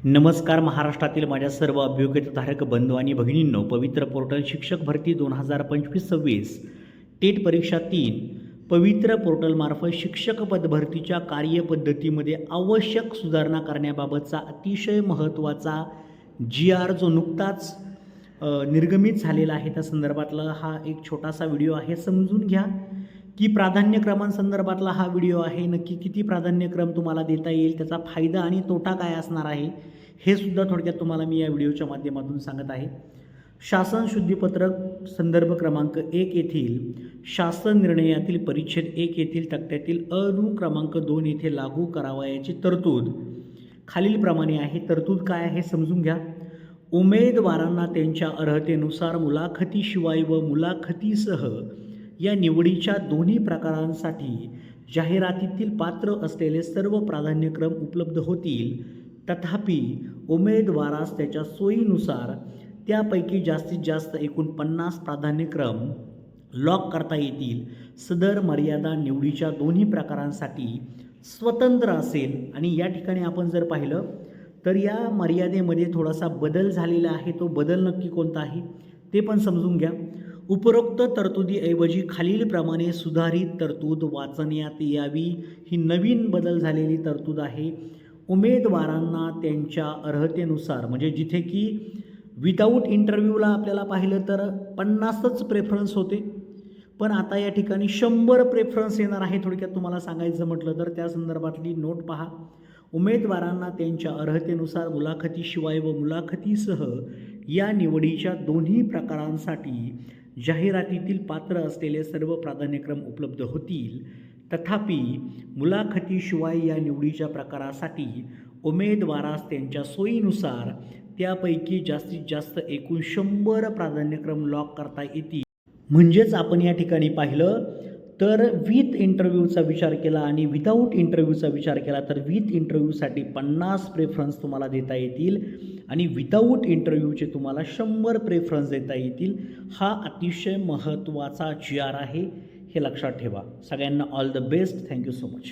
नमस्कार महाराष्ट्रातील माझ्या सर्व अभ्युगतधारक बंधू आणि भगिनींनो, पवित्र पोर्टल शिक्षक भरती 2025-26 टेट परीक्षा 3 पवित्र पोर्टलमार्फत शिक्षक पदभरतीच्या कार्यपद्धतीमध्ये आवश्यक सुधारणा करण्याबाबतचा अतिशय महत्त्वाचा GR जो नुकताच निर्गमित झालेला आहे त्या संदर्भातला हा एक छोटासा व्हिडिओ आहे. समजून घ्या की प्राधान्यक्रमांसंदर्भातला हा व्हिडिओ आहे. नक्की किती प्राधान्यक्रम तुम्हाला देता येईल, त्याचा फायदा आणि तोटा काय असणार आहे हे सुद्धा थोडक्यात तुम्हाला मी या व्हिडिओच्या माध्यमातून सांगत आहे. शासन शुद्धीपत्रक संदर्भ क्रमांक 1 येथील शासन निर्णयातील परिच्छेद 1 येथील तक्त्यातील अनुक्रमांक 2 येथे लागू करावयाची तरतूद खालीलप्रमाणे आहे. तरतूद काय आहे समजून घ्या. उमेदवारांना त्यांच्या अर्हतेनुसार मुलाखतीशिवाय व मुलाखतीसह या निवडीच्या दोन्ही प्रकारांसाठी जाहिरातीतील पात्र असलेले सर्व प्राधान्यक्रम उपलब्ध होतील. तथापि उमेदवारास त्याच्या सोयीनुसार त्यापैकी जास्तीत जास्त एकूण 50 प्राधान्यक्रम लॉक करता येतील. सदर मर्यादा निवडीच्या दोन्ही प्रकारांसाठी स्वतंत्र असेल. आणि या ठिकाणी आपण जर पाहिलं तर या मर्यादेमध्ये थोडासा बदल झालेला आहे. तो बदल नक्की कोणता आहे ते पण समजून घ्या. उपरोक्त तरतुदीऐवजी खालीलप्रमाणे सुधारित तरतूद वाचण्यात यावी. ही नवीन बदल झालेली तरतूद आहे. उमेदवारांना त्यांच्या अर्हतेनुसार, म्हणजे जिथे की विदाऊट इंटरव्ह्यूला आपल्याला पाहिलं तर 50च प्रेफरन्स होते, पण आता या ठिकाणी 100 प्रेफरन्स येणार आहे. थोडक्यात तुम्हाला सांगायचं म्हटलं तर त्या संदर्भातली नोट पहा. उमेदवारांना त्यांच्या अर्हतेनुसार मुलाखतीशिवाय व मुलाखतीसह या निवडीच्या दोन्ही प्रकारांसाठी जाहिरातीतील पात्र असलेले सर्व प्राधान्यक्रम उपलब्ध होतील. तथापि मुलाखतीशिवाय या निवडीच्या प्रकारासाठी उमेदवारास त्यांच्या सोयीनुसार त्यापैकी जास्तीत जास्त एकूण 100 प्राधान्यक्रम लॉक करता येतील. म्हणजेच आपण या ठिकाणी पाहिलं तर विथ इंटरव्ह्यूचा विचार केला आणि विदाऊट इंटरव्ह्यूचा विचार केला तर विथ इंटरव्ह्यूसाठी 50 प्रेफरन्स तुम्हाला देता येतील आणि विदाऊट इंटरव्ह्यूचे तुम्हाला 100 प्रेफरन्स देता येतील. हा अतिशय महत्त्वाचा GR आहे, हे लक्षात ठेवा. सगळ्यांना all the best. Thank you so much.